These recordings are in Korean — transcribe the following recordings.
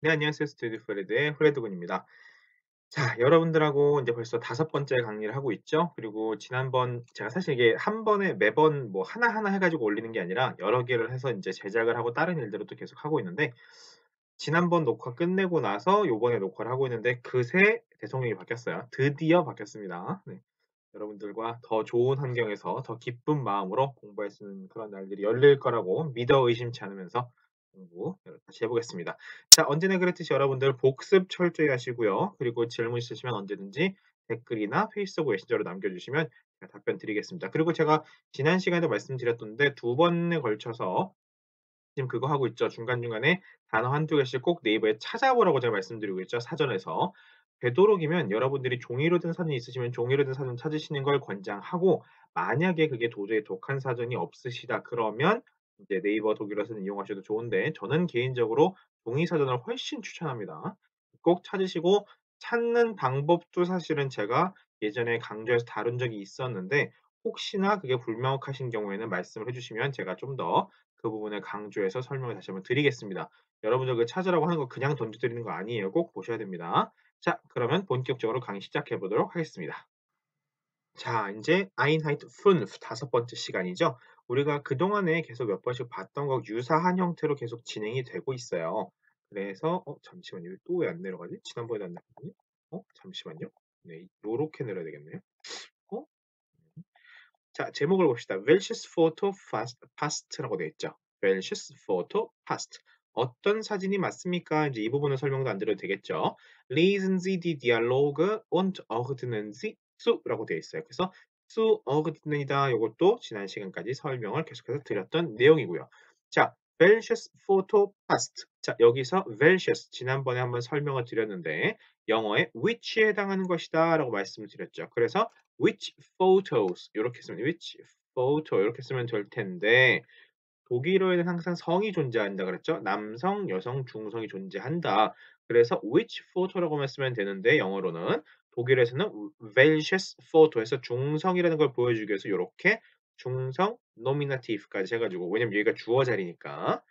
네, 안녕하세요. 스튜디오 프레드의 프레드군입니다. 자, 여러분들하고 이제 벌써 다섯 번째 강의를 하고 있죠. 그리고 지난번 제가 사실 이게 한 번에 매번 뭐 하나하나 해가지고 올리는 게 아니라 여러 개를 해서 이제 제작을 하고 다른 일들을 또 계속 하고 있는데 지난번 녹화 끝내고 나서 요번에 녹화를 하고 있는데 그새 대통령이 바뀌었어요. 드디어 바뀌었습니다. 네. 여러분들과 더 좋은 환경에서 더 기쁜 마음으로 공부할 수 있는 그런 날들이 열릴 거라고 믿어 의심치 않으면서 공부 다시 해보겠습니다. 자, 언제나 그랬듯이 여러분들 복습 철저히 하시고요. 그리고 질문 있으시면 언제든지 댓글이나 페이스북 메신저로 남겨주시면 제가 답변 드리겠습니다. 그리고 제가 지난 시간에도 말씀드렸던데 두 번에 걸쳐서 지금 그거 하고 있죠. 중간중간에 단어 한두 개씩 꼭 네이버에 찾아보라고 제가 말씀드리고 있죠. 사전에서. 되도록이면 여러분들이 종이로 된 사전이 있으시면 종이로 된 사전 찾으시는 걸 권장하고 만약에 그게 도저히 독한 사전이 없으시다 그러면 이제 네이버 독일어 사전 이용하셔도 좋은데 저는 개인적으로 종이 사전을 훨씬 추천합니다. 꼭 찾으시고 찾는 방법도 사실은 제가 예전에 강좌에서 다룬 적이 있었는데 혹시나 그게 불명확하신 경우에는 말씀을 해주시면 제가 좀더 그 부분을 강조해서 설명을 다시 한번 드리겠습니다. 여러분들 그 찾으라고 하는 거 그냥 던져드리는 거 아니에요. 꼭 보셔야 됩니다. 자, 그러면 본격적으로 강의 시작해 보도록 하겠습니다. 자, 이제 Einheit 5, 다섯 번째 시간이죠. 우리가 그동안에 계속 몇 번씩 봤던 거 유사한 형태로 계속 진행이 되고 있어요. 그래서 잠시만요. 또 왜 안 내려가지? 지난번에도 안 내려가니? 잠시만요. 네, 요렇게 내려야 되겠네요. 어? 자, 제목을 봅시다. Welches Foto passt라고 되어 있죠. Welches Foto passt. 어떤 사진이 맞습니까? 이제 이 부분은 설명도 안 드려도 되겠죠. Lesen Sie die Dialoge und ordnen Sie zu라고 되어 있어요. 그래서 zuordnen이다. 이것도 지난 시간까지 설명을 계속해서 드렸던 내용이고요. 자, welches Foto passt. 자, 여기서 welches 지난번에 한번 설명을 드렸는데 영어의 which에 해당하는 것이다라고 말씀을 드렸죠. 그래서 which photos 이렇게 쓰면 which photo 이렇게 쓰면 될 텐데 독일어에는 항상 성이 존재한다 그랬죠. 남성, 여성, 중성이 존재한다. 그래서 which photo라고만 쓰면 되는데 영어로는 독일에서는 welches photo 해서 중성이라는 걸 보여주기 위해서 이렇게 중성 nominative까지 해가지고 왜냐면 여기가 주어 자리니까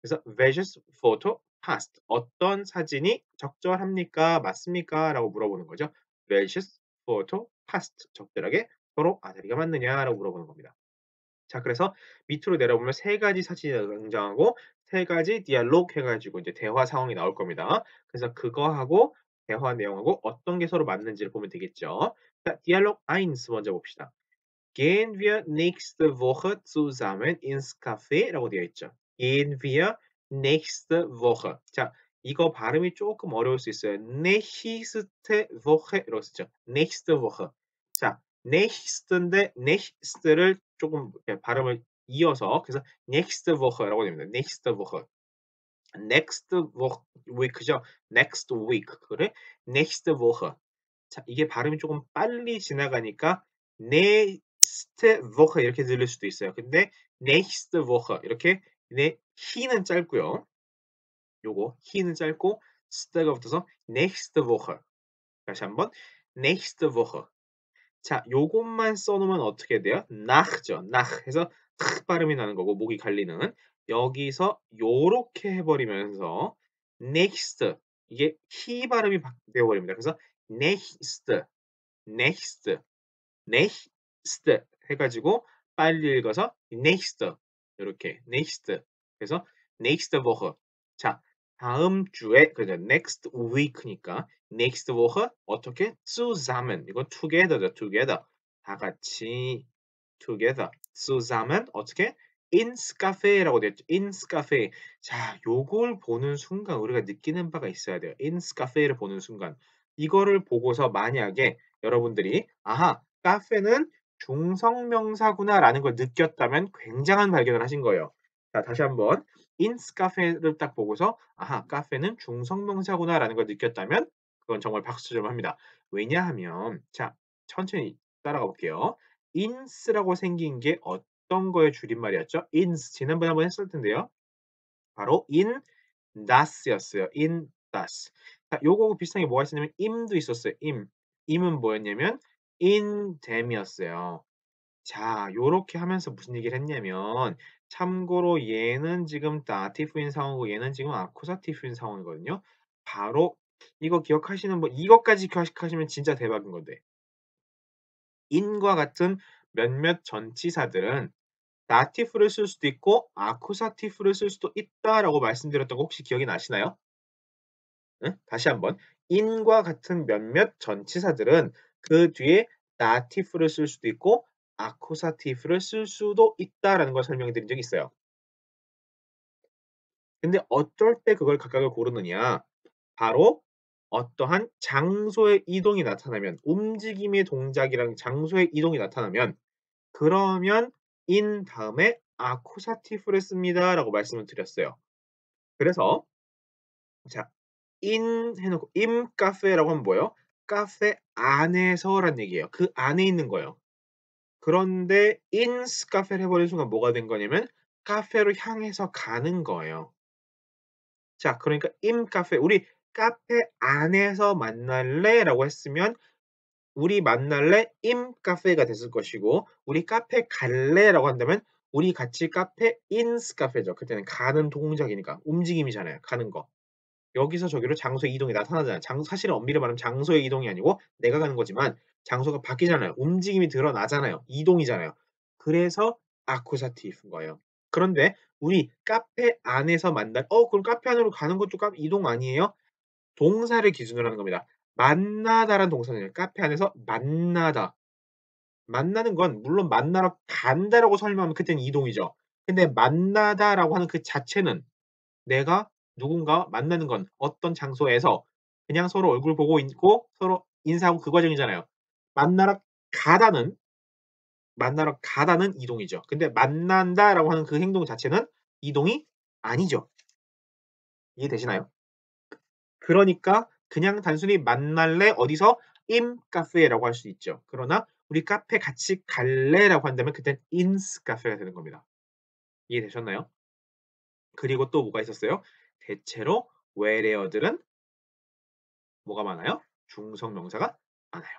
그래서 welches photo passt 어떤 사진이 적절합니까? 맞습니까? 라고 물어보는 거죠. welches photo passt 적절하게 서로 아다리가 맞느냐라고 물어보는 겁니다. 자, 그래서 밑으로 내려보면 세 가지 사진이 등장하고 세 가지 디알로그 해가지고 이제 대화 상황이 나올 겁니다. 그래서 그거하고 대화 내용하고 어떤 게 서로 맞는지를 보면 되겠죠. 자, 디알로그 1 먼저 봅시다. Gehen wir nächste Woche zusammen ins Café?라고 되어 있죠. Gehen wir nächste Woche. 자, 이거 발음이 조금 어려울 수 있어요. nächste Woche 이라고 쓰죠. nächste Woche. 자, nächste인데 nächste를 조금 이렇게 발음을 이어서 그래서 nächste Woche라고 됩니다. nächste Woche. next week죠. next week. 그래? nächste Woche. 자, 이게 발음이 조금 빨리 지나가니까 nächste Woche 이렇게 들릴 수도 있어요. 근데 nächste Woche 이렇게 히는 짧고요. 요거 히는 짧고 스테가 붙어서 nächste Woche. 다시 한번 nächste Woche. 자, 요것만 써놓으면 어떻게 돼요? nach죠. nach 해서 탁 발음이 나는 거고 목이 갈리는 여기서 요렇게 해버리면서 next 이게 히 발음이 되어버립니다. 그래서 next, next, next 해가지고 빨리 읽어서 next 이렇게 next 그래서 next Woche 자 다음 주에 그죠 next week니까 next Woche 어떻게 zusammen 이거 together죠 together 다 같이 together zusammen 어떻게 ins cafe라고 되어 있죠 ins cafe 자 요걸 보는 순간 우리가 느끼는 바가 있어야 돼요 ins cafe를 보는 순간 이거를 보고서 만약에 여러분들이 아하 카페는 중성명사구나라는 걸 느꼈다면 굉장한 발견을 하신 거예요. 자, 다시 한번 ins 카페를 딱 보고서 아하 카페는 중성명사구나라는 걸 느꼈다면 그건 정말 박수 좀 합니다. 왜냐하면 자 천천히 따라가 볼게요. ins라고 생긴 게 어떤 거의 줄임말이었죠? ins 지난번에 한번 했을 텐데요. 바로 in das였어요. in das. 자, 요거하고 비슷한 게 뭐가 있었냐면 im도 있었어요. im은 뭐였냐면 in them이었어요. 자, 요렇게 하면서 무슨 얘기를 했냐면 참고로 얘는 지금 다티브인 상황이고 얘는 지금 아쿠사티브인 상황이거든요. 바로 이거 기억하시는 분 이것까지 기억하시면 진짜 대박인 건데. in과 같은 몇몇 전치사들은 다티프를 쓸 수도 있고 아쿠사티프를 쓸 수도 있다라고 말씀드렸던 거 혹시 기억이 나시나요? 응? 다시 한번. in과 같은 몇몇 전치사들은 그 뒤에 다티프를 쓸 수도 있고 아쿠사티프를 쓸 수도 있다라는 걸 설명해 드린 적이 있어요. 근데 어쩔 때 그걸 각각을 고르느냐? 바로 어떠한 장소의 이동이 나타나면 움직임의 동작이랑 장소의 이동이 나타나면 그러면 in 다음에 아쿠사티프를 씁니다라고 말씀을 드렸어요. 그래서 자 in 해 놓고 in 카페라고 하면 뭐예요? 카페 안에서란 얘기예요. 그 안에 있는 거예요. 그런데 in 카페를 해 버리는 순간 뭐가 된 거냐면 카페로 향해서 가는 거예요. 자 그러니까 in 카페 우리 "카페 안에서 만날래?"라고 했으면 "우리 만날래? in 카페가 됐을 것이고 우리 카페 갈래?"라고 한다면 "우리 같이 카페 in 카페죠." 그때는 가는 동작이니까 움직임이잖아요, 가는 거. 여기서 저기로 장소의 이동이 나타나잖아요. 사실은 엄밀히 말하면 장소의 이동이 아니고 내가 가는 거지만 장소가 바뀌잖아요. 움직임이 드러나잖아요. 이동이잖아요. 그래서 아쿠사티브인 거예요. 그런데 우리 카페 안에서 만날 그럼 카페 안으로 가는 것도 이동 아니에요? 동사를 기준으로 하는 겁니다. 만나다라는 동사는요. 카페 안에서 만나다. 만나는 건 물론 만나러 간다라고 설명하면 그때는 이동이죠. 근데 만나다라고 하는 그 자체는 내가 누군가 만나는 건 어떤 장소에서 그냥 서로 얼굴 보고 있고 서로 인사하고 그 과정이잖아요. 만나러 가다는 만나러 가다는 이동이죠. 근데 만난다라고 하는 그 행동 자체는 이동이 아니죠. 이해되시나요? 그러니까 그냥 단순히 만날래 어디서 in 카페라고 할 수 있죠. 그러나 우리 카페 같이 갈래라고 한다면 그땐 in 카페가 되는 겁니다. 이해되셨나요? 그리고 또 뭐가 있었어요? 대체로 where들은 뭐가 많아요? 중성 명사가 많아요.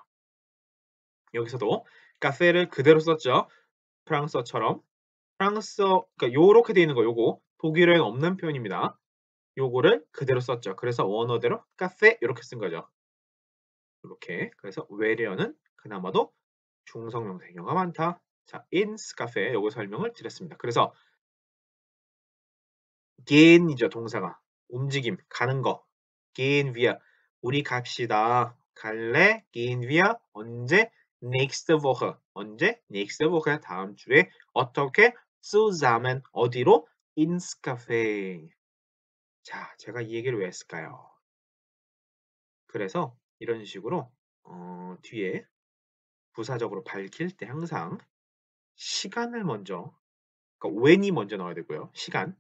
여기서도 카페를 그대로 썼죠. 프랑스어처럼. 프랑스어 그러니까 요렇게 돼 있는 거 요거 독일어에는 없는 표현입니다. 요거를 그대로 썼죠. 그래서 원어대로 카페 요렇게 쓴 거죠. 요렇게. 그래서 where는 그나마도 중성 명사의 경우가 많다. 자, in 카페 요거 설명을 드렸습니다. 그래서 gehen이죠 동사가. 움직임, 가는 거. gehen wir. 우리 갑시다. 갈래? gehen wir. 언제? nächste Woche. 언제? nächste Woche. 다음 주에. 어떻게? zusammen. 어디로? ins Café. 자, 제가 이 얘기를 왜 했을까요? 그래서 이런 식으로 뒤에 부사적으로 밝힐 때 항상 시간을 먼저 그러니까 when이 먼저 나와야 되고요. 시간.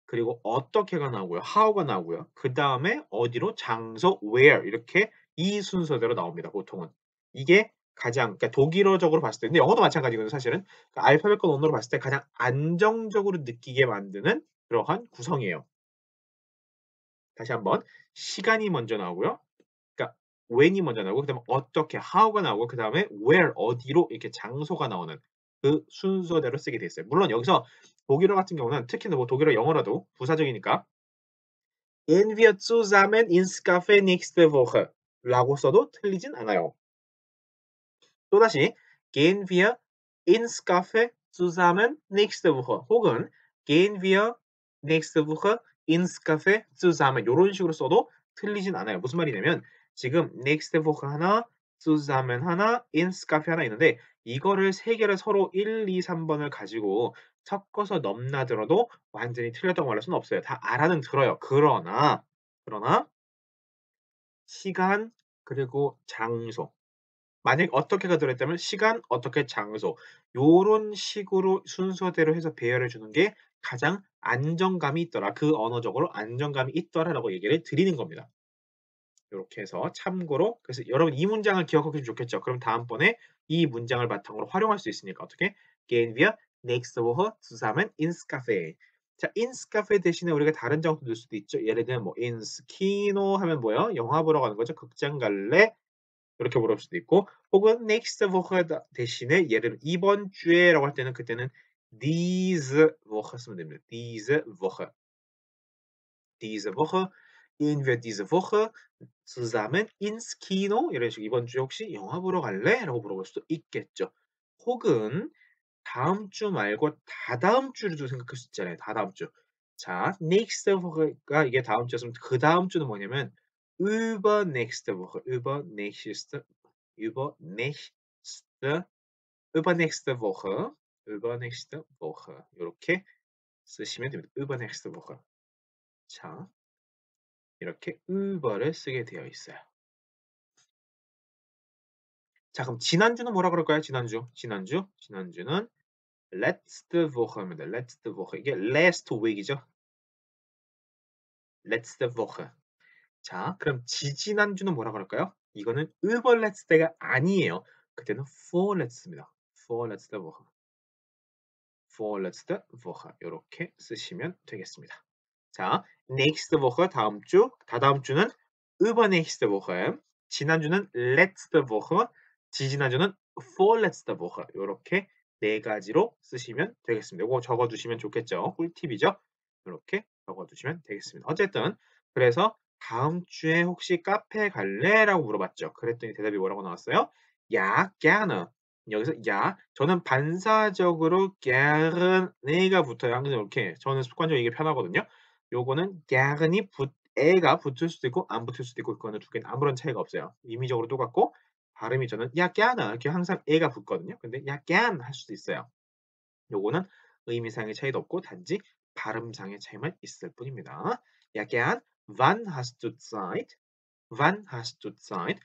그리고 어떻게가 나오고요. how가 나오고요. 그다음에 어디로 장소 where 이렇게 이 순서대로 나옵니다. 보통은. 이게 가장 그러니까 독일어적으로 봤을 때 근데 영어도 마찬가지거든요, 사실은. 그러니까 알파벳과 언어로 봤을 때 가장 안정적으로 느끼게 만드는 그러한 구성이에요. 다시 한번 시간이 먼저 나오고요. 그러니까 when이 먼저 나오고 그다음에 어떻게 how가 나오고 그다음에 where 어디로 이렇게 장소가 나오는 그 순서대로 쓰게 돼 있어요. 물론 여기서 독일어 같은 경우는 특히나 뭐 독일어, 영어라도 부사적이니까 Gehen wir zusammen ins Café nächste Woche 라고 써도 틀리진 않아요. 또다시 Gehen wir ins Café zusammen nächste Woche 혹은 Gehen wir nächste Woche ins Café zusammen 요런 식으로 써도 틀리진 않아요. 무슨 말이냐면 지금 nächste Woche 하나, zusammen 하나, ins Café 하나 있는데 이거를 세 개를 서로 1, 2, 3번을 가지고 섞어서 넘나들어도 완전히 틀렸다고 말할 수는 없어요. 다 알아는 들어요. 그러나 시간 그리고 장소 만약 어떻게가 들어있다면 시간, 어떻게, 장소 요런 식으로 순서대로 해서 배열해 주는 게 가장 안정감이 있더라. 그 언어적으로 안정감이 있더라라고 얘기를 드리는 겁니다. 요렇게 해서 참고로 그래서 여러분 이 문장을 기억하면 좋겠죠. 그럼 다음번에 이 문장을 바탕으로 활용할 수 있으니까 어떻게? Gehen wir nächste Woche zusammen ins Café. 자, ins Café 대신에 우리가 다른 장소 넣을 수도 있죠. 예를 들면 뭐 ins Kino 하면 뭐예요? 영화 보러 가는 거죠. 극장 갈래? 이렇게 물어볼 수도 있고 혹은 next Woche 대신에 예를 들면 이번 주에라고 할 때는 그때는 diese Woche 쓰면 됩니다. diese Woche. diese Woche Gehen wir diese Woche zusammen ins Kino? 이런 식으로 "이번 주에 혹시 영화 보러 갈래?" 라고 물어볼 수도 있겠죠. 혹은 다음 주 말고 다다음 주로도 생각할 수 있잖아요, 다다음 주. 자, nächste Woche가 이게 다음 주였으면 그다음 주는 뭐냐면 übernächste Woche, übernächste übernächste Woche, übernächste Woche 요렇게 쓰시면 됩니다. übernächste Woche. 자, 이렇게 über를 쓰게 되어 있어요. 자, 그럼 지난주는 뭐라 그럴까요? 지난주는 letzte Woche입니다. letzte Woche. 이게 last week이죠. letzte Woche. 자, 그럼 지지난주는 뭐라 그럴까요? 이거는 überletzte가 아니에요. 그때는 vorletzte입니다. vorletzte Woche. vorletzte Woche. 요렇게 쓰시면 되겠습니다. 자, nächste Woche 다음 주, 다다음 주는 übernächste Woche, 지난주는 letzte Woche, 지지난주는 vorletzte Woche. 요렇게 네 가지로 쓰시면 되겠습니다. 요거 적어 두시면 좋겠죠. 꿀팁이죠. 요렇게 적어 두시면 되겠습니다. 어쨌든 그래서 "다음 주에 혹시 카페 갈래?"라고 물어봤죠. 그랬더니 대답이 뭐라고 나왔어요? "Ja, gerne." 여기서 "Ja" 저는 반사적으로 "gerne"가 붙어요. 항상 이렇게. 저는 습관적으로 이게 편하거든요. 요거는 gern이 에가 붙을 수도 있고 안 붙을 수도 있고 그거는 두 개는 아무런 차이가 없어요. 의미적으로 똑같고 발음이 저는 ja gerne 이렇게 항상 에가 붙거든요. 근데 ja gern 할 수도 있어요. 요거는 의미상의 차이도 없고 단지 발음상의 차이만 있을 뿐입니다. Ja gern. Wann hast du Zeit? Wann hast du Zeit?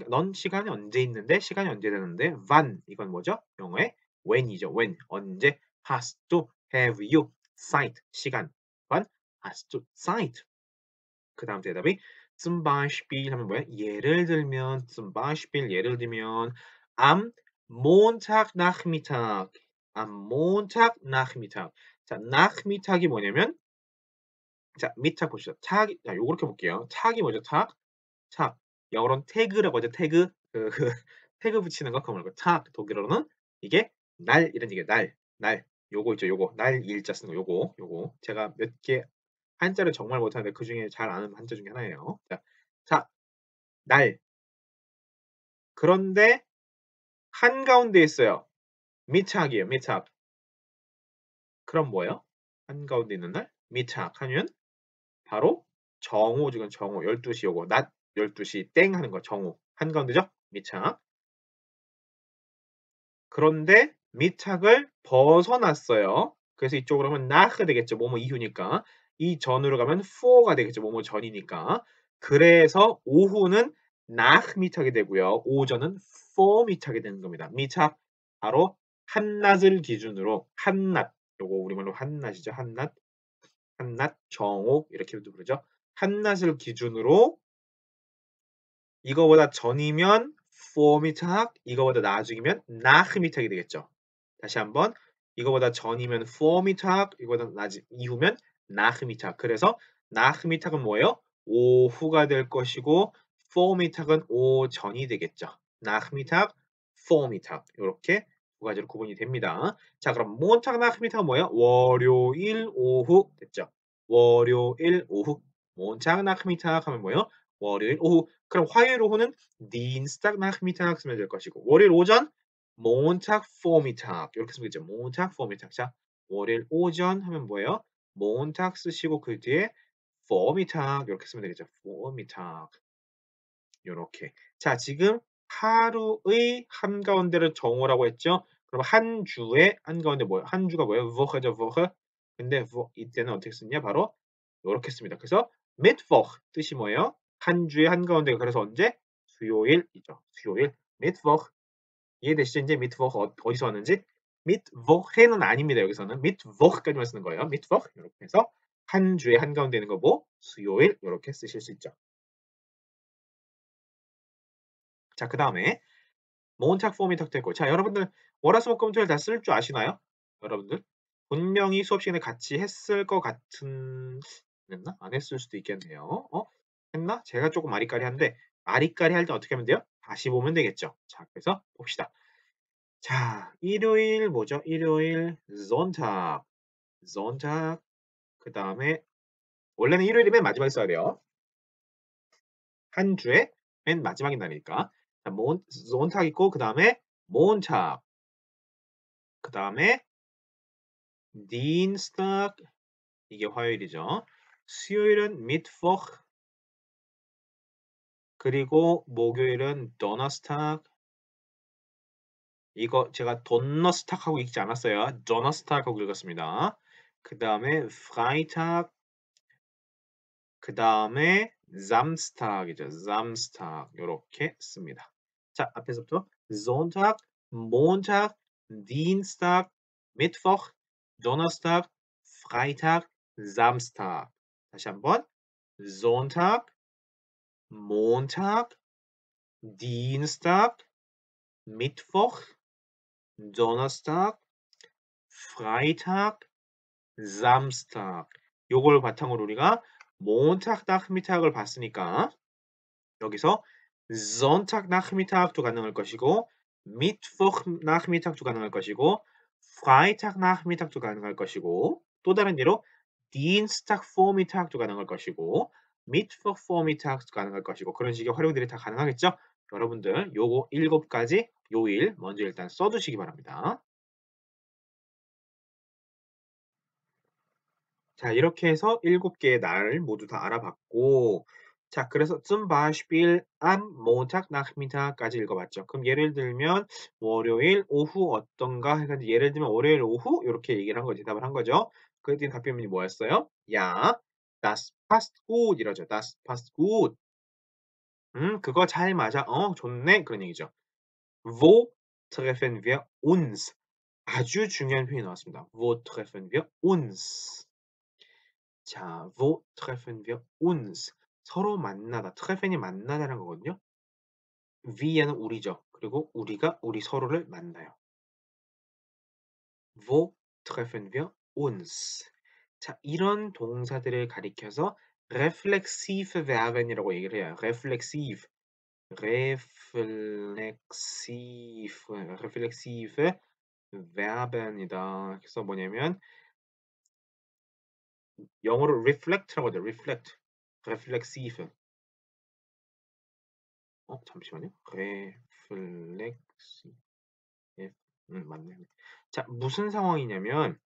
넌 시간이 언제 있는데? 시간이 언제 되는데? Wann 이건 뭐죠? 영어의 when이죠. when 언제? Hast du have you Zeit 시간. Wann hast du Zeit? 그다음 대답이 zum Beispiel 하면 뭐야? 예를 들면 zum Beispiel 예를 들면 am Montagnachmittag am Montagnachmittag 자, nachmittag이 뭐냐면 자, 미탁 보시죠. 탁이 자, 요렇게 볼게요. 탁이 뭐죠? 탁. 탁. 영어로는 태그라고 하죠. 태그. 태그 붙이는 거 그거 말고 탁. 독일어로는 이게 날 이런 얘기예요. 날. 날. 요거 있죠. 요거. 날 일자 쓰는 거 요거. 요거. 제가 몇 개 한자를 정말 못하는데 그중에 잘 아는 한자 중에 하나예요. 자. 자, 날. 그런데 한가운데 있어요. 미탁이에요. 미탁. 그럼 뭐예요? 한가운데 있는 날? 미탁 하면 바로 정오죠. 이건 정오. 12시 요거. 낮 12시 땡 하는 거 정오. 한가운데죠? 미착. 그런데 미착을 벗어났어요. 그래서 이쪽으로 하면 nach가 되겠죠. 뭐뭐 이후니까. 이 전으로 가면 vor가 되겠죠. 뭐뭐 전이니까. 그래서 오후는 nach 미착이 되고요. 오전은 vor 미착이 되는 겁니다. 미착 바로 한낮을 기준으로 한낮 요거 우리말로 한낮이죠. 한낮. 한낮, 정오 이렇게도 부르죠. 한낮을 기준으로 이거보다 전이면 vormittag, 이거보다 나중이면 nachmittag이 되겠죠. 다시 한번 이거보다 전이면 vormittag, 이거보다 이후면 nachmittag. 그래서 nachmittag은 뭐예요? 오후가 될 것이고 vormittag은 오전이 되겠죠. nachmittag, vormittag 이렇게 두 가지로 구분이 됩니다. 자, 그럼 Montag nachmittag은 뭐예요? 월요일 오후 됐죠. 월요일 오후. Montag nachmittag 하면 뭐예요? 월요일 오후. 그럼 화요일 오후는 Dienstag nachmittag 쓰면 될 것이고 월요일 오전 Montag vormittag 이렇게 쓰면 되죠. Montag vormittag. 자, 월요일 오전 하면 뭐예요? Montag 쓰시고 그 뒤에 vormittag 이렇게 쓰면 되겠죠. vormittag 요렇게. 자, 지금 하루의 한가운데를 정오라고 했죠. 그럼 한 주의 한가운데 뭐예요? 한 주가 뭐예요? Woche죠, Woche. 근데 이때는 어떻게 쓰냐? 바로 요렇게 씁니다. 그래서 Mittwoch 뜻이 뭐예요? 한 주의 한가운데가 그래서 언제? 수요일이죠. 수요일. Mittwoch. 이해되시죠? 이제 Mittwoch 어디서 왔는지? Mittwoch는 아닙니다. 여기서는 Mittwoch까지만 쓰는 거예요. Mittwoch 이렇게 해서 한 주의 한가운데 있는 거고 수요일 이렇게 쓰실 수 있죠. 자, 그다음에 모음착 폼이 탁됐고 자, 여러분들 월화수목금토일 다 쓸 줄 아시나요? 여러분들 분명히 수업 시간에 같이 했을 것 같은 했나? 안 했을 수도 있겠네요. 했나? 제가 조금 아리까리한데 아리까리 할 때 어떻게 하면 돼요? 다시 보면 되겠죠. 자, 그래서 봅시다. 자, 일요일 뭐죠? 일요일 Sonntag, Sonntag. 그다음에 원래는 일요일이 맨 마지막에 써야 돼요. 한 주의 맨 마지막인 날이니까. 자, Sonntag 있고 그다음에 Montag, 그다음에 Dienstag 이게 화요일이죠. 수요일은 Mittwoch, 그리고 목요일은 Donnerstag. 이거 제가 Donnerstag 하고 읽지 않았어요. Donnerstag 하고 읽었습니다. 그다음에 Freitag, 그다음에 Samstag이죠. Samstag 요렇게 씁니다. 자, 앞에서부터 Sonntag, Montag, Dienstag, Mittwoch, Donnerstag, Freitag, Samstag. 다시 한번 Sonntag, Montag, Dienstag, Mittwoch, Donnerstag, Freitag, Samstag. 요걸 바탕으로 우리가 Montagnachmittag을 봤으니까 여기서 Sonntagnachmittag도 가능할 것이고 Mittwochnachmittag도 가능할 것이고 Freitagnachmittag도 가능할 것이고 또 다른 예로 Dienstagvormittag도 가능할 것이고 Mittwochvormittag도 가능할 것이고 그런 식의 활용들이 다 가능하겠죠? 여러분들 요거 7가지 요일 먼저 일단 써두시기 바랍니다. 자, 이렇게 해서 7개의 날 모두 다 알아봤고, 자, 그래서 zum Beispiel am Montagnachmittag까지 읽어봤죠. 그럼 예를 들면 월요일 오후 어떤가 해가지고 예를 들면 월요일 오후 이렇게 얘기를 한 거 대답을 한 거죠. 그랬더니 답변이 뭐였어요? 야, das passt gut 이러죠. das passt gut. 그거 잘 맞아. 좋네. 그런 얘기죠. Wo treffen wir uns? 아주 중요한 표현이 나왔습니다. Wo treffen wir uns? 자, wo treffen wir uns? 서로 만나다. treffen이 만나다라는 거거든요. wir는 우리죠. 그리고 우리가 우리 서로를 만나요. wo treffen wir uns? 자, 이런 동사들을 가리켜서 reflexive verb이라고 얘기를 해요. reflexive, reflexive, reflexive verb이다. 그래서 뭐냐면 영어로 reflect라고 하죠. reflect, reflexive. 잠시만요. reflexive. 맞네. 자, 무슨 상황이냐면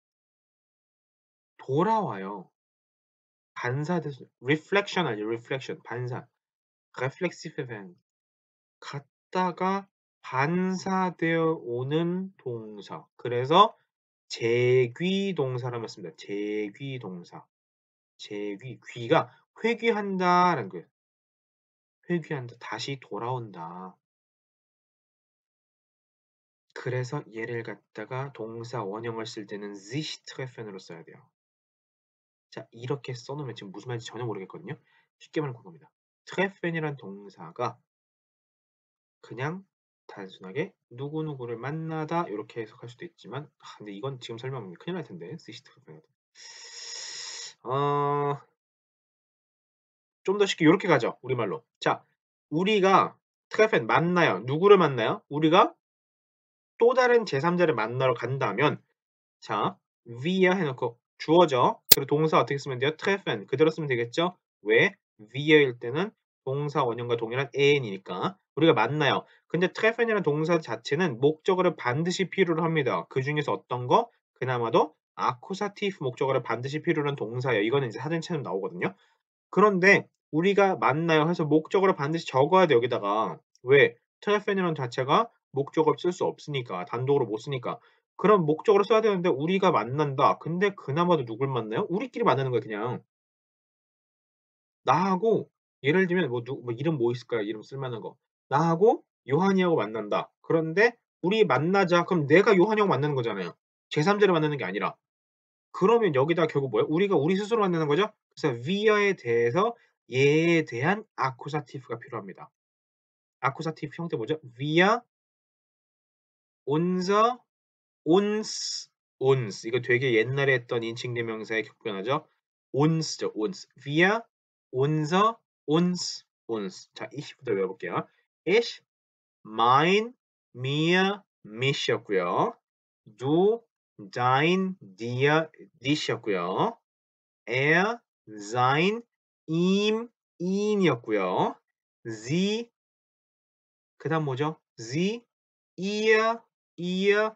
돌아와요. 반사돼서 reflection 아니에요. reflection. 반사. reflexive event. 갔다가 반사되어 오는 동사. 그래서 재귀 동사라고 했습니다. 재귀 동사. 재귀. 귀가 회귀한다라는 거예요. 회귀한다. 다시 돌아온다. 그래서 얘를 갖다가 동사 원형을 쓸 때는 sich treffen으로 써야 돼요. 자, 이렇게 써놓으면 지금 무슨 말인지 전혀 모르겠거든요. 쉽게 말하면 그겁니다. treffen이란 동사가 그냥 단순하게 누구누구를 만나다 이렇게 해석할 수도 있지만 근데 이건 지금 설명하면 큰일 날 텐데 sich treffen. 좀 더 쉽게 이렇게 가죠. 우리말로. 자, 우리가 treffen 만나요. 누구를 만나요? 우리가 또 다른 제3자를 만나러 간다면 자, wir 해놓고 주어죠. 그리고 동사 어떻게 쓰면 돼요? treffen 그대로 쓰면 되겠죠? 왜? wir일 때는 동사 원형과 동일한 an이니까 우리가 만나요. 근데 treffen이라는 동사 자체는 목적어를 반드시 필요로 합니다. 그 중에서 어떤 거? 그나마도 accusative 목적어를 반드시 필요로 한 동사예요. 이거는 이제 사전처럼 나오거든요. 그런데 우리가 만나요 해서 목적어를 반드시 적어야 돼 여기다가. 왜? treffen이라는 자체가 목적어를 쓸 수 없으니까. 단독으로 못 쓰니까. 그럼 목적어를 써야 되는데 우리가 만난다. 근데 그나마도 누굴 만나요? 우리끼리 만나는 거예요 그냥. 나하고 예를 들면 뭐 이름 뭐 있을까요? 이름 쓸 만한 거. 나하고 요한이하고 만난다. 그런데 "우리 만나자." 그럼 내가 요한이하고 만나는 거잖아요. 제3자를 만나는 게 아니라. 그러면 여기다가 결국 뭐예요? 우리가 우리 스스로 만나는 거죠? 그래서 wir에 대해서 얘에 대한 accusative가 필요합니다. accusative 형태 뭐죠? wir, unser, uns, uns. 이거 되게 옛날에 했던 인칭대명사의 격변하죠. uns죠, uns. wir, unser, uns, uns. 자, ich부터 외워볼게요. ich, mein, mir, mich였고요. du, dein, dir, dich였고요. er, sein, ihm, ih이었고요. Sie 그다음 뭐죠? Sie, ihr, ihr,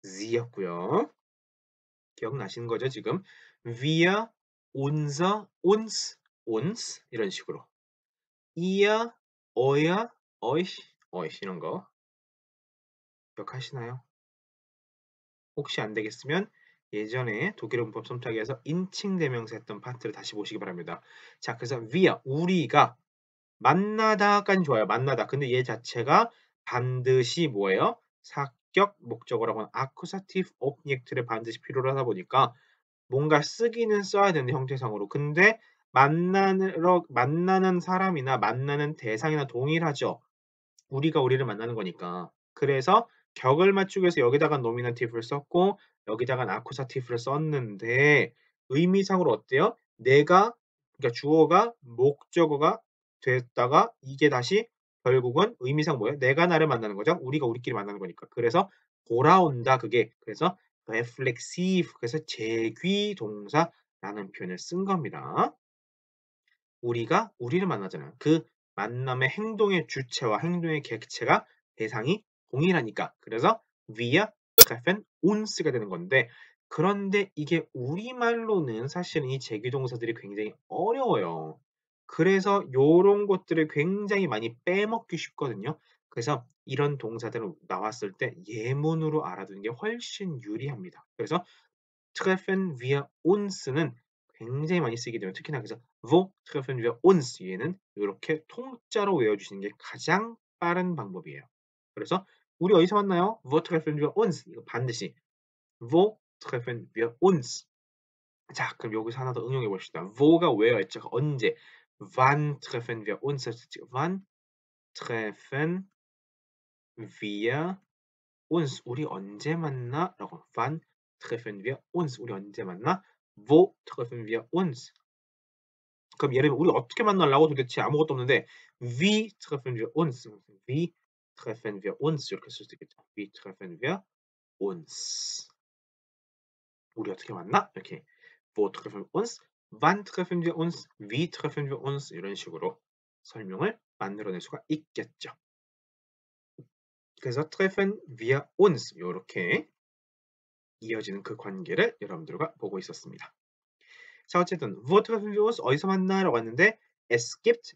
sie였고요. 기억나시는 거죠, 지금? Wir, unser, uns, uns 이런 식으로. ihr, euer, euch, euch 이런 거 기억하시나요? 혹시 안 되겠으면 예전에 독일어 문법 솜타기에서 인칭 대명사 했던 파트를 다시 보시기 바랍니다. 자, 그래서 wir, 우리가 만나다까지는 좋아요. 만나다. 근데 얘 자체가 반드시 뭐예요? 사격 목적어라고 하는 accusative object를 반드시 필요로 하다 보니까 뭔가 쓰기는 써야 되는데 형태상으로. 근데 만나는 사람이나 만나는 대상이나 동일하죠. 우리가 우리를 만나는 거니까. 그래서 격을 맞추기 위해서 여기다가 노미네티브를 썼고 여기다가는 아쿠사티브를 썼는데 의미상으로 어때요? 내가 그러니까 주어가 목적어가 됐다가 이게 다시 결국은 의미상 뭐예요? 내가 나를 만나는 거죠. 우리가 우리끼리 만나는 거니까. 그래서 돌아온다 그게. 그래서 reflexive 그래서 재귀 동사라는 표현을 쓴 겁니다. 우리가 우리를 만나잖아요. 그 만남의 행동의 주체와 행동의 객체가 대상이 동일하니까. 그래서 wir treffen uns가 되는 건데 그런데 이게 우리말로는 사실은 이 제기동사들이 굉장히 어려워요. 그래서 요런 것들을 굉장히 많이 빼먹기 쉽거든요. 그래서 이런 동사들은 나왔을 때 예문으로 알아두는 게 훨씬 유리합니다. 그래서 treffen wir uns는 굉장히 많이 쓰게 되면 특히나 그래서 wo treffen wir uns 얘는 이렇게 통짜로 외워주시는 게 가장 빠른 방법이에요. 그래서 우리 어디서 만나요? wo treffen wir uns 이거 반드시 wo treffen wir uns 자 그럼 여기서 하나 더 응용해 봅시다. wo가 where였죠? 언제 wann treffen wir uns wann treffen wir uns 우리 언제 만나? 라고 wann treffen wir uns 우리 언제 만나? wo treffen wir uns 그럼 예를 들면 우리 어떻게 만나려고 도대체 아무것도 없는데 wie treffen wir uns wie treffen wir uns 이렇게 쓸 수 있겠죠. wie treffen wir uns 우리 어떻게 만나? 이렇게 wo treffen wir uns wann treffen wir uns wie treffen wir uns 이런 식으로 설명을 만들어낼 수가 있겠죠. 그래서 treffen wir uns 요렇게 이어지는 그 관계를 여러분들과 보고 있었습니다. 자 어쨌든 wo treffen wir uns 어디서 만나라고 했는데 es gibt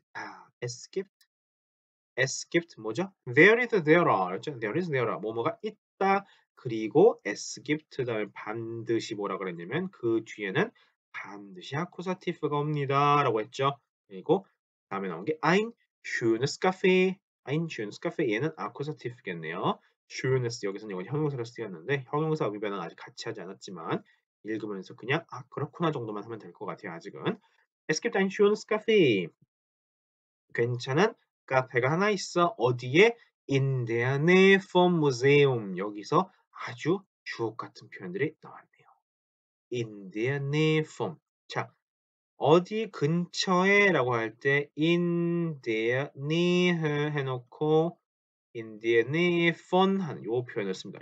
es gibt 뭐죠? there is there are죠. there is there are 뭐뭐가 있다. 그리고 es gibt 다음에 반드시 뭐라 그랬냐면 그 뒤에는 반드시 아쿠사티브가 옵니다라고 했죠. 그리고 다음에 나온 게 ein schönes Café ein schönes Café 얘는 아쿠사티브겠네요. schönes 여기서는 이건 형용사로 쓰였는데 형용사 위변은 아직 같이 하지 않았지만 읽으면서 그냥 아 그렇구나 정도만 하면 될 것 같아요. 아직은. Es gibt ein schönes Café 괜찮은 카페가 하나 있어. 어디에? In der Nähe vom Museum. 여기서 아주 주옥 같은 표현들이 나왔네요. In der Nähe vom. 자, 어디 근처에라고 할 때 in der Nähe 해놓고 in der Nähe von 하는 요 표현을 씁니다.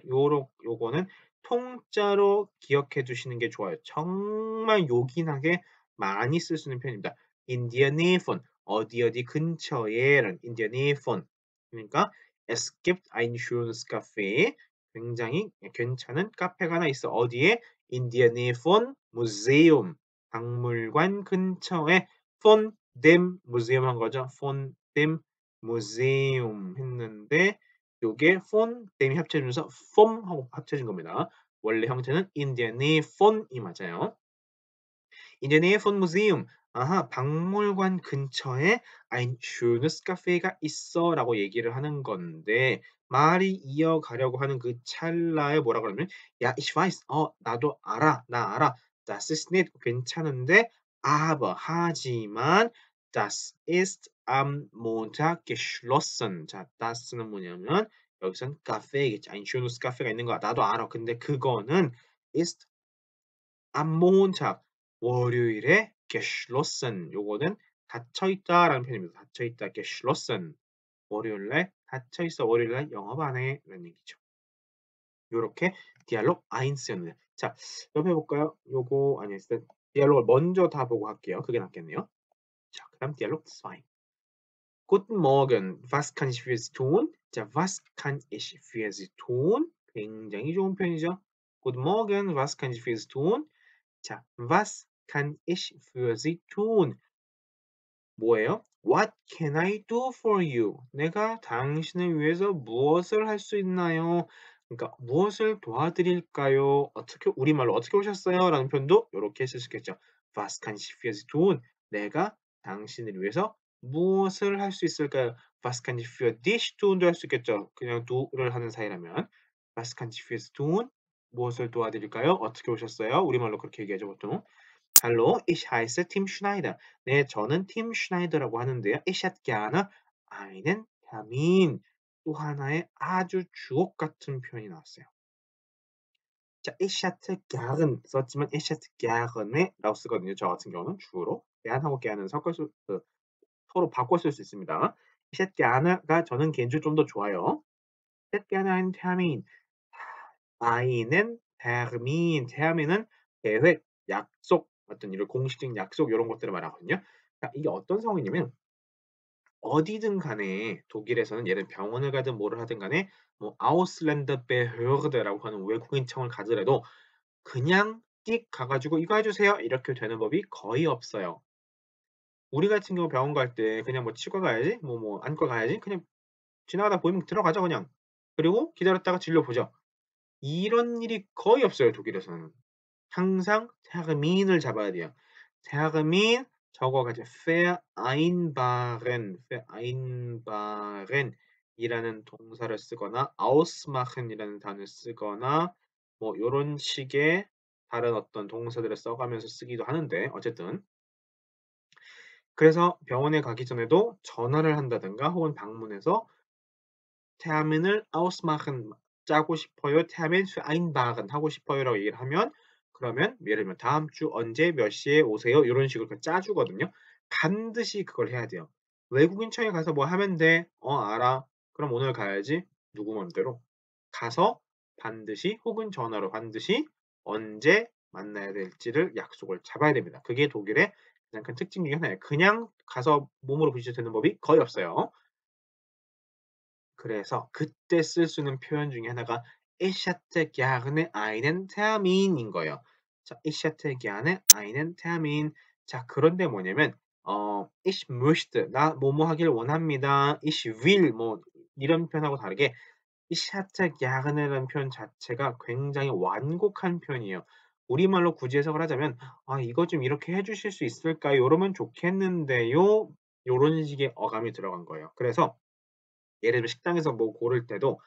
요거는 통짜로 기억해 두시는 게 좋아요. 정말 요긴하게 많이 쓸 수 있는 표현입니다. in der Nähe von 어디 어디 근처에라는 in der Nähe von 그러니까 es gibt ein schönes Café 굉장히 괜찮은 카페가 하나 있어. 어디에? in der Nähe von Museum 박물관 근처에 von dem Museum 한 거죠. von dem Museum 했는데 요게 von them이 합쳐지면서 from 하고 합쳐진 겁니다. 원래 형태는 in der Nähe von이 맞아요. In der Nähe von Museum. 아하, 박물관 근처에 ein schönes Café가 있어라고 얘기를 하는 건데 말이 이어가려고 하는 그 찰나에 뭐라 그러냐면 ja, ich weiß. 나도 알아. 나 알아. Das ist nicht 괜찮은데 aber 하지만 das ist am Montag geschlossen. 자, das는 뭐냐면 여기선 카페겠죠. ein schönes Café가 있는 거야. 나도 알아. 근데 그거는 ist am Montag 월요일에 geschlossen 요거는 닫혀 있다라는 표현입니다. 닫혀 있다 geschlossen 월요일날 닫혀 있어 월요일날 영업 안 해라는 얘기죠. 요렇게 디알로그 1였는데 자 옆에 볼까요? 요거 아니 디알로그를 먼저 다 보고 할게요. 그게 낫겠네요. 자 그다음 디알로그 2 Guten Morgen, was kann ich für Sie tun? 자, was kann ich für Sie tun? 굉장히 좋은 표현이죠. Guten Morgen, was kann ich für Sie tun? 자, was kann ich für Sie tun? 뭐예요? What can I do for you? 내가 당신을 위해서 무엇을 할 수 있나요? 그러니까 무엇을 도와드릴까요? 어떻게 우리말로 어떻게 오셨어요? 라는 표현도 이렇게 쓸 수 있겠죠. Was kann ich für Sie tun? 내가 당신을 위해서 무엇을 할 수 있을까요? Was kann ich für dich tun도 할 수 있겠죠. 그냥 do를 하는 사이라면 Was kann ich für Sie tun? 무엇을 도와드릴까요? 어떻게 오셨어요? 우리말로 그렇게 얘기하죠, 보통. Hallo, ich heiße Tim Schneider. 네, 저는 팀 슈나이더라고 하는데요. Ich hätte gerne einen Termin. 또 하나의 아주 주옥 같은 표현이 나왔어요. 자, ich hätte gern 썼지만 ich hätte gerne 라고 쓰거든요. 저 같은 경우는 주어로. 게안하고 게안은 서로 바꿔 쓸 수 있습니다. ich hätte gerne가 저는 개인적으로 좀 더 좋아요. ich hätte gerne einen Termin. einen Termin. termin은 계획, 약속, 어떤 이런 공식적인 약속 이런 것들을 말하거든요. 자, 이게 어떤 상황이냐면 어디든 간에 독일에서는 예를 들면 병원을 가든 뭐를 하든 간에 뭐 Ausländerbehörde라고 하는 외국인청을 가더라도 그냥 띡 가 가지고 "이거 해 주세요." 이렇게 되는 법이 거의 없어요. 우리 같은 경우 병원 갈 때 그냥 뭐 치과 가야지 뭐 안과 가야지 그냥 지나가다 보이면 들어가죠 그냥. 그리고 기다렸다가 진료 보죠. 이런 일이 거의 없어요 독일에서는. 항상 termin을 잡아야 돼요. termin 적어 가지고 vereinbaren 이라는 동사를 쓰거나 ausmachen 이라는 단어를 쓰거나 뭐 요런 식의 다른 어떤 동사들을 써 가면서 쓰기도 하는데 어쨌든 그래서 병원에 가기 전에도 전화를 한다든가 혹은 방문해서 termin을 ausmachen 짜고 싶어요. termin vereinbaren 하고 싶어요라고 얘기를 하면 그러면 예를 들면 다음 주 언제 몇 시에 오세요. 요런 식으로 그 짜 주거든요. 반드시 그걸 해야 돼요. 외국인청에 가서 뭐 하면 돼. 알아. 그럼 오늘 가야지. 누구 맘대로. 가서 반드시 혹은 전화로 반드시 언제 만나야 될지를 약속을 잡아야 됩니다. 그게 독일의 가장 큰 특징 중에 하나예요. 그냥 가서 몸으로 부딪혀도 되는 법이 거의 없어요. 그래서 그때 쓸 수 있는 표현 중에 하나가 Ich hätte gerne einen Termin인 거예요. 자, Ich hätte gerne einen Termin. 자, 그런데 뭐냐면 Ich möchte 나 뭐뭐 하길 원합니다. Ich will 뭐 이런 표현하고 다르게 Ich hätte gerne라는 표현 자체가 굉장히 완곡한 표현이에요. 우리말로 굳이 해석을 하자면 "아 이거 좀 이렇게 해 주실 수 있을까요? 요러면 좋겠는데요." 요런 식의 어감이 들어간 거예요. 그래서 예를 들면 식당에서 뭐 고를 때도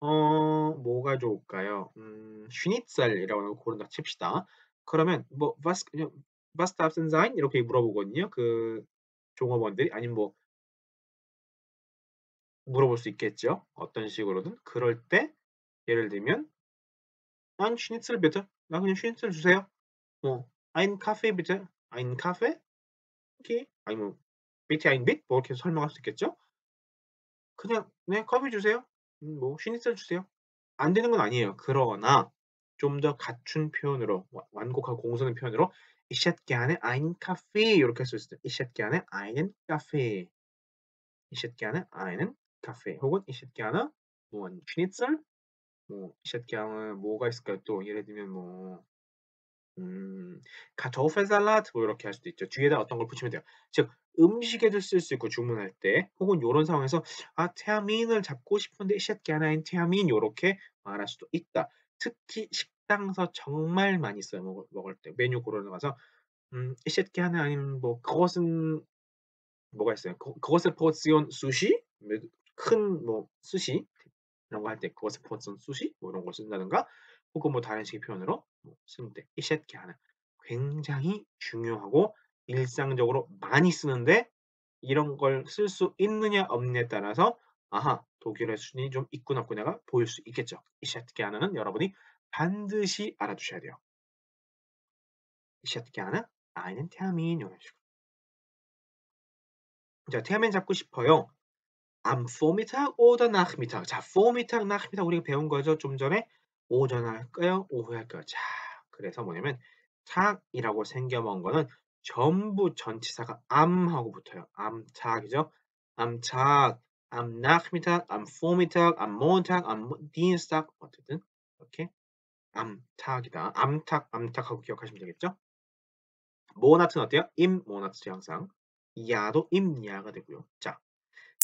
뭐가 좋을까요? 슈니첼이라고 하는 걸 고른다 칩시다. 그러면 뭐 Was darf denn sein? 이렇게 물어보거든요. 그 종업원들이 아니면 뭐 물어볼 수 있겠죠. 어떤 식으로든. 그럴 때 예를 들면 "Ein Schnitzel bitte." "나 그냥 슈니첼 주세요." 뭐 "Einen Kaffee bitte." "Einen Kaffee?" "Okay." 아니면 "Bitte ein Bit." 뭐 이렇게 설명할 수 있겠죠. 그냥 "네 커피 주세요." 뭐 "슈니첼 주세요." 안 되는 건 아니에요. 그러나 좀 더 갖춘 표현으로 완곡하고 공손한 표현으로 "Ich hätte gerne einen Kaffee." 요렇게 할 수 있어요. "Ich hätte gerne einen Kaffee." "Ich hätte gerne einen Kaffee." 혹은 "Ich hätte gerne" 뭐 "Schnitzel." 뭐 "Ich hätte gerne" 뭐가 있을까요 또 예를 들면 뭐 Kartoffelsalat 뭐 요렇게 할 수도 있죠. 뒤에다 어떤 걸 붙이면 돼요. 즉 음식에도 쓸 수 있고 주문할 때 혹은 요런 상황에서 '아 termin을 잡고 싶은데 ich hätte gerne einen Termin.' 요렇게 말할 수도 있다. 특히 식당에서 정말 많이 써요 먹을 때. 메뉴 고르러 가서 ich hätte gerne einen 뭐 großen 뭐가 있어요. große Portion Sushi 큰 뭐 스시 이런 거 할 때 große Portion Sushi 뭐 이런 걸 쓴다든가 혹은 뭐 다른 식의 표현으로 뭐 쓸 때 ich hätte gerne 굉장히 중요하고 일상적으로 많이 쓰는데 이런 걸 쓸 수 있느냐 없느냐에 따라서 아하 독일어의 수준이 좀 있구나 없구나가 보일 수 있겠죠. ich hätte gerne는 여러분이 반드시 알아두셔야 돼요. ich hätte gerne einen Termin 이런 식으로. 자, termin 잡고 싶어요. Am Vormittag oder Nachmittag? 자, Vormittag, Nachmittag 우리가 배운 거죠 좀 전에. 오전에 할까요? 오후에 할까요? 자, 그래서 뭐냐면 tag이라고 생겨먹은 거는 전부 전치사가 am 하고 붙어요. am tag이죠. am Tag, am Nachmittag, am Vormittag, am Montag, am Dienstag 어쨌든 이렇게 am Tag이다. am Tag, am Tag 하고 기억하시면 되겠죠? Monat은 어때요? im Monats죠 항상. Jahr도 im Jahr가 되고요. 자,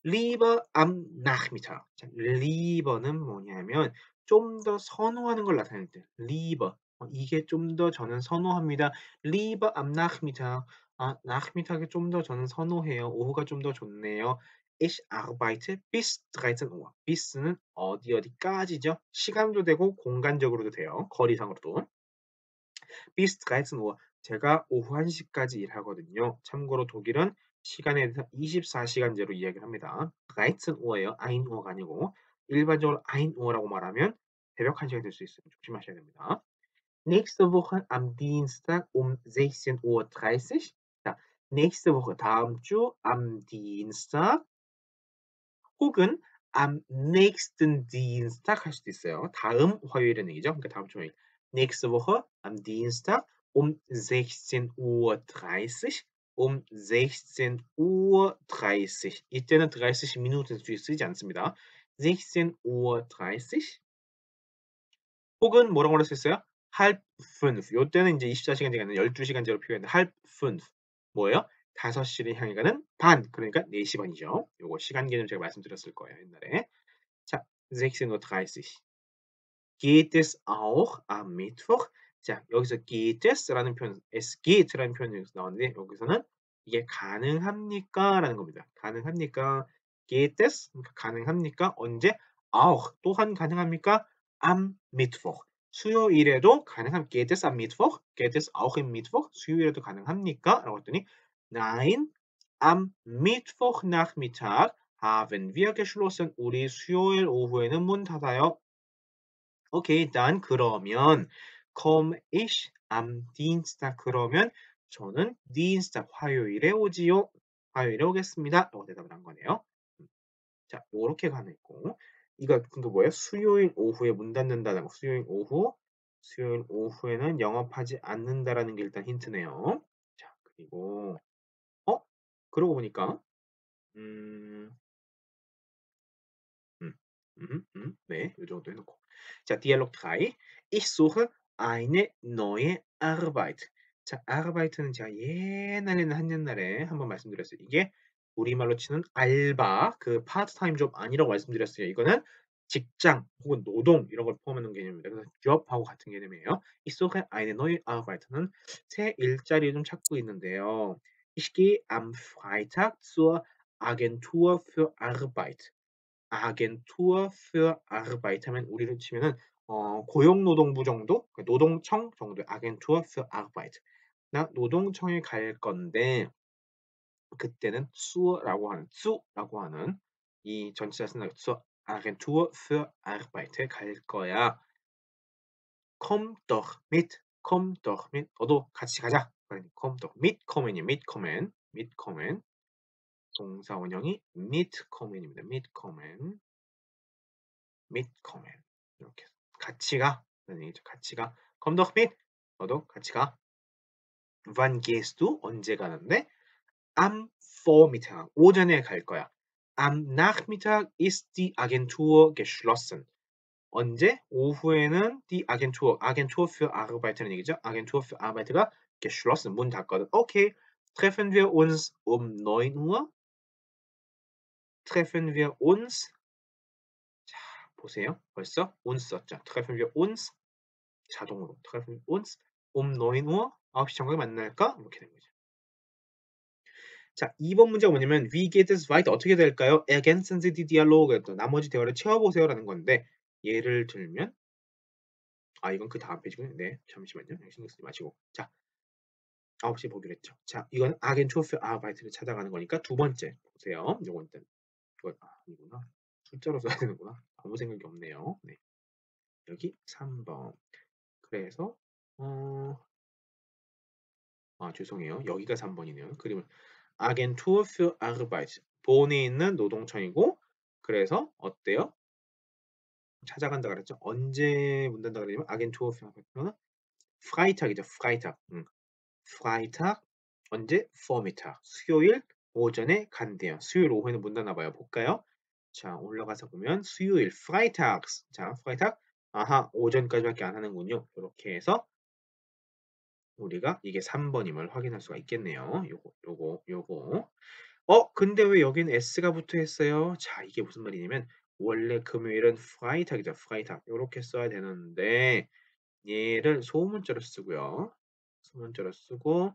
lieber am Nachmittag. 자, lieber는 뭐냐면 좀 더 선호하는 걸 나타낼 때 lieber 이게 좀 더 저는 선호합니다. lieber am Nachmittag. 아, nachmittag에 좀 더 저는 선호해요. 오후가 좀 더 좋네요. Ich arbeite bis 13 Uhr. bis는 어디 어디까지죠? 시간도 되고 공간적으로도 돼요. 거리상으로도. bis 13 Uhr. 제가 오후 1시까지 일하거든요. 참고로 독일은 시간에 대해서 24시간제로 이야기를 합니다. 13 Uhr예요. 1 Uhr가 아니고 일반적으로 1 Uhr라고 말하면 새벽 1시가 될 수 있어요. 조심하셔야 됩니다. Nächste Woche am Dienstag um 16:30 Uhr. 자, nächste Woche 다음 주 am Dienstag 혹은 am nächsten Dienstag 할 수도 있어요. 다음 화요일이라는 얘기죠. 그러니까 다음 주 화요일. Nächste Woche am Dienstag um 16:30 Uhr. um 16:30 Uhr. 이때는 30 Minuten 쓰지 않습니다. 16:30 Uhr. 혹은 뭐라고 할 수 있어요? halb fünf. 요때는 이제 24시간제가 아니라 12시간제로 표현해. halb fünf. 뭐예요? 5시를 향해 가는 반. 그러니까 4시 반이죠. 요거 시간 개념 제가 말씀드렸을 거예요, 옛날에. 자, 16:30 Uhr. Geht es auch am Mittwoch? 자, 여기서 geht es라는 표현, es geht라는 표현이 여기서 나왔는데 여기서는 이게 가능합니까라는 겁니다. 가능합니까? Geht es? 그러니까 가능합니까? 언제? auch 또한 가능합니까? Am Mittwoch. 수요일에도 가능함. Geht es am Mittwoch? Geht es auch am Mittwoch? 수요일에도 가능합니까? 라고 했더니 Nein, am Mittwochnachmittag haben wir geschlossen. 우리 수요일 오후에는 문 닫아요. 오케이, dann 그러면 komme ich am Dienstag. 그러면 저는 Dienstag 화요일에 오지요. 화요일에 오겠습니다. 라고 대답을 한 거네요. 자, 요렇게 가는 있고 이거 근데 뭐예요? 수요일 오후에 문 닫는다는 거. 수요일 오후에는 영업하지 않는다라는 게 일단 힌트네요. 자, 그리고 그러고 보니까 음 음. 네. 요 정도 해 놓고. 자, Dialog 3. Ich suche eine neue Arbeit. 자, Arbeit는 제가 옛날에는 한옛날에 한번 말씀드렸어요. 이게 우리말로 치는 알바, 그 파트타임 잡 아니라고 말씀드렸어요. 이거는 직장 혹은 노동 이런 걸 포함하는 개념입니다. 그래서 job하고 같은 개념이에요. Ich suche eine neue Arbeit는 새 일자리를 좀 찾고 있는데요. Ich gehe am Freitag zur Agentur für Arbeit. Agentur für Arbeit 하면 우리로 치면은 고용노동부 정도? 그 노동청 정도의 Agentur für Arbeit. 나 노동청에 갈 건데 그때는 zu라고 하는 이 전치사 쓴다. zur Agentur für Arbeit에 갈 거야. Komm doch mit. 너도 같이 가자. komm doch mitkommen이에요. mitkommen. 동사 원형이 mitkommen입니다. mitkommen. 이렇게 같이 가. 라는 얘기죠. 같이 가. Komm doch mit. 너도 같이 가. Wann gehst du? 언제 가는데? Am Vormittag. 오전에 갈 거야. Am Nachmittag ist die Agentur geschlossen. 언제? 오후에는 die Agentur für Arbeit라는 얘기죠. Agentur für Arbeit가 geschlossen. 문 닫거든. Okay. Treffen wir uns um 9 Uhr? Treffen wir uns? 자, 보세요. 벌써 uns 썼죠. Treffen wir uns? 자동으로 treffen wir uns um 9 Uhr? 9시 정각에 만날까? 이렇게 된 거죠. 자, 2번 문제가 뭐냐면 Wie geht es weiter? 어떻게 될까요? Ergänzen Sie die Dialoge. 나머지 대화를 채워보세요라는 건데 예를 들면 이건 그 다음 페이지군요. 네, 잠시만요. 신경 쓰지 마시고. 자, 9시 보기로 했죠. 자, 이건 Agentur für Arbeit를 찾아가는 거니까 두 번째 보세요. 요거 일단 이거 아니구나. 숫자로 써야 되는구나. 아무 생각이 없네요. 네. 여기 3번. 그래서 죄송해요. 여기가 3번이네요. 그러면 Agentur für Arbeit. 본에 있는 노동청이고 그래서 어때요? 찾아간다 그랬죠. 언제 문 닫는다 그러냐면 Agentur für Arbeit는 Freitag이죠. Freitag. Freitag 언제? Vormittag. 수요일 오전에 간대요. 수요일 오후에는 문 닫나 봐요. 볼까요? 자, 올라가서 보면 수요일 Freitags. 자, Freitag. 아하, 오전까지밖에 안 하는군요. 이렇게 해서 우리가 이게 3번임을 확인할 수가 있겠네요. 요거. 근데 왜 여기는 S가 붙어 있어요? 자, 이게 무슨 말이냐면 원래 금요일은 Freitag이죠. Freitag. 요렇게 써야 되는데 얘를 소문자로 쓰고요. 소문자로 쓰고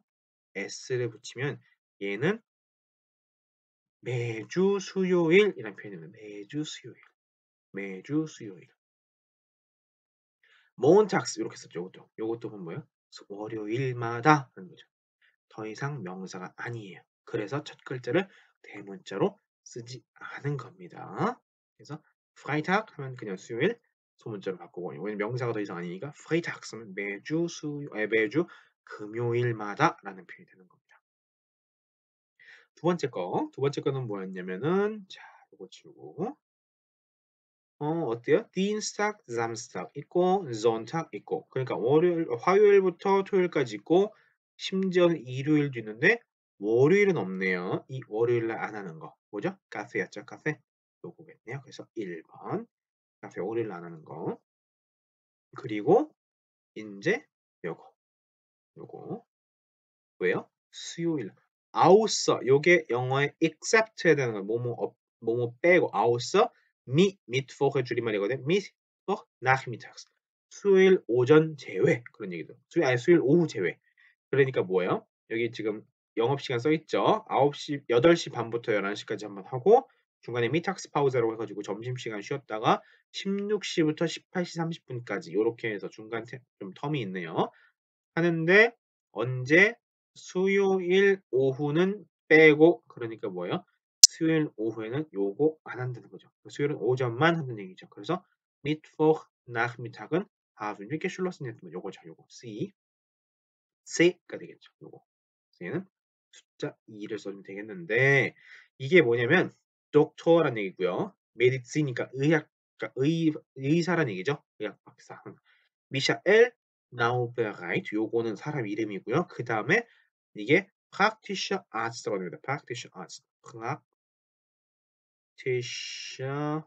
S를 붙이면 얘는 매주 수요일이라는 표현입니다. 매주 수요일. 매주 수요일. montags 이렇게 썼죠. 요것도 보면 뭐예요? 월요일마다 하는 거죠. 더 이상 명사가 아니에요. 그래서 첫 글자를 대문자로 쓰지 않은 겁니다. 그래서 Freitag 하면 그냥 수요일 소문자로 바꾸고 왜냐면 명사가 더 이상 아니니까 Freitag 쓰면 매주 금요일마다라는 표현이 되는 겁니다. 두 번째 거는 뭐였냐면은 자, 요거 지우고 어때요? Dienstag, Samstag 있고 Sonntag 있고 그러니까 화요일부터 토요일까지 있고 심지어는 일요일도 있는데 월요일은 없네요. 이 월요일날 안 하는 거 뭐죠? 카페였죠, 카페. 요거겠네요. 그래서 1번 카페 월요일날 안 하는 거. 그리고 인제 요거 왜요? 수요일 außer 요게 영어의 except 해야 되는 거예요. 뭐뭐 빼고 außer Mittwoch의 줄임말이거든요. Mittwoch nachmittags 수요일 오전 제외 그런 얘기죠. 수요일 오후 제외. 그러니까 뭐예요? 여기 지금 영업시간 써 있죠. 9시 8시 반부터 11시까지 한번 하고 중간에 Mittagspause라고 해 가지고 점심시간 쉬었다가 16시부터 18시 30분까지 요렇게 해서 중간 좀 텀이 있네요. 하는데 언제 수요일 오후는 빼고 그러니까 뭐예요? 수요일 오후에는 요거 안 한다는 거죠. 수요일은 오전만 한다는 얘기죠. 그래서 Mittwoch Nachmittag은 haben wir geschlossen 요거죠. 요거 C가 되겠죠. 요거 C는 숫자 2를 써주면 되겠는데 이게 뭐냐면 doctor란 얘기고요. medicine이니까 그러니까 의사란 얘기죠. 의학 박사. 미샤엘 나우베라이트 요거는 사람 이름이고요. 그 다음에 이게 praktische Arzt라고 합니다. praktische Arzt. praktische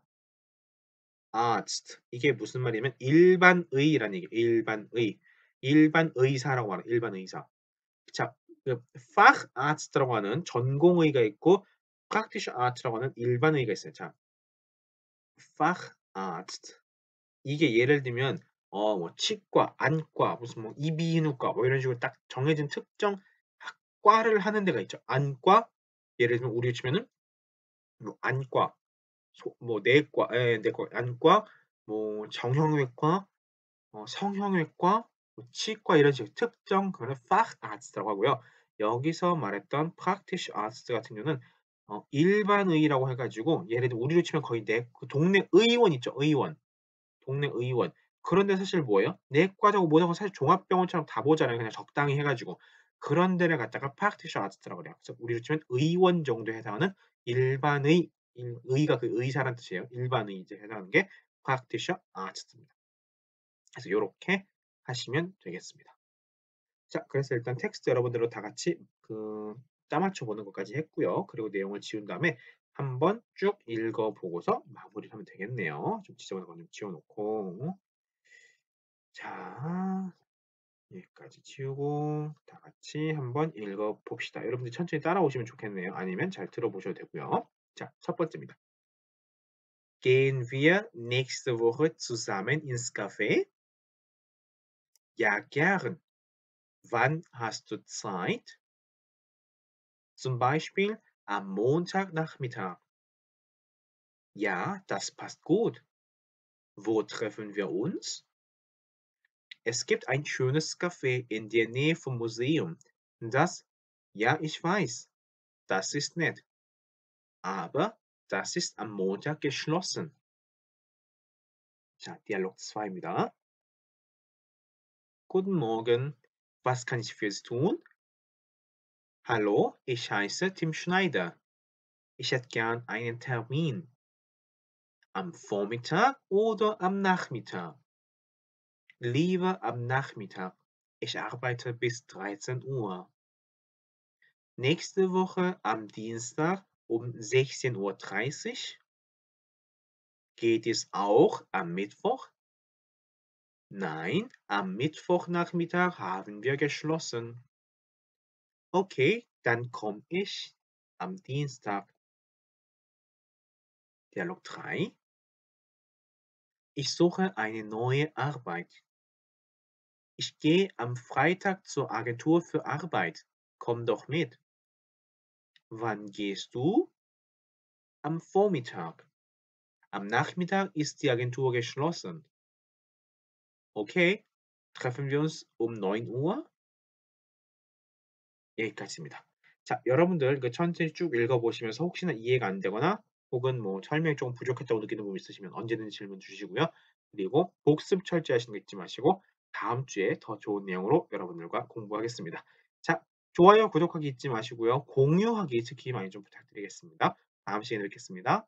Arzt. 이게 무슨 말이냐면 일반의라는 얘기. 일반 의사라고 하는 일반 의사. 자, 그 Facharzt라고 하는 전공의가 있고 praktische Arzt라고 하는 일반의가 있어요. 자, Facharzt. 이게 예를 들면 뭐 치과, 안과, 무슨 뭐 이비인후과 뭐 이런 식으로 딱 정해진 특정 학과를 하는 데가 있죠. 안과 예를 들면 우리 치면은 뭐 안과, 뭐 내과, 내과, 안과, 뭐 정형외과, 성형외과, 뭐 치과 이런 식으로 특정 그런 Facharzt라고 하고요. 여기서 말했던 Praktische Arzt 같은 경우는 일반의라고 해 가지고 예를 들어 우리로 치면 거의 그 동네 의원 있죠. 의원. 동네 의원. 그런데 사실 뭐예요? 내과자고 뭐자고 사실 종합병원처럼 다 보잖아요. 그냥 적당히 해 가지고. 그런 데를 갖다가 practice arzt라고 그래요. 그래서 우리로 치면 의원 정도에 해당하는 일반의 의가 그 의사란 뜻이에요. 일반의 이제 해당하는 게 practice arzt입니다. 그래서 요렇게 하시면 되겠습니다. 자, 그래서 일단 텍스트 여러분들로 다 같이 짜맞춰 보는 것까지 했고요. 그리고 내용을 지운 다음에 한번 쭉 읽어 보고서 마무리를 하면 되겠네요. 좀 지저분한 거 좀 지워 놓고. 자, 여기까지 지우고 다 같이 한번 읽어 봅시다. 여러분들 천천히 따라오시면 좋겠네요. 아니면 잘 들어보셔도 되고요. 자, 첫 번째입니다. Gehen wir nächste Woche zusammen ins Café? Ja, gern. Wann hast du Zeit? Zum Beispiel am Montagnachmittag. Ja, das passt gut. Wo treffen wir uns? Es gibt ein schönes Café in der Nähe vom Museum. Ja, ich weiß, das ist nett. Aber das ist am Montag geschlossen. 자, Dialog 2입니다. Guten Morgen, was kann ich für Sie tun? Hallo, ich heiße Tim Schneider. Ich hätte gern einen Termin. Am Vormittag oder am Nachmittag? Lieber am Nachmittag. Ich arbeite bis 13 Uhr. Nächste Woche am Dienstag um 16:30 Uhr. Geht es auch am Mittwoch? Nein, am Mittwochnachmittag haben wir geschlossen. Okay, dann komme ich am Dienstag. Dialog 3. Ich suche eine neue Arbeit. Ich gehe am Freitag zur Agentur für Arbeit. Komm doch mit. Wann gehst du? Am Vormittag. Am Nachmittag ist die Agentur geschlossen. Okay, treffen wir uns um 9 Uhr? 여기까지입니다. 자, 여러분들 그 천천히 쭉 읽어보시면서 혹시나 이해가 안 되거나 혹은 뭐 설명이 조금 부족했다고 느끼는 부분 있으시면 언제든지 질문 주시고요. 그리고 복습 철저히 하시는 거 잊지 마시고 다음 주에 더 좋은 내용으로 여러분들과 공부하겠습니다. 자, 좋아요, 구독하기 잊지 마시고요. 공유하기 특히 많이 좀 부탁드리겠습니다. 다음 시간에 뵙겠습니다.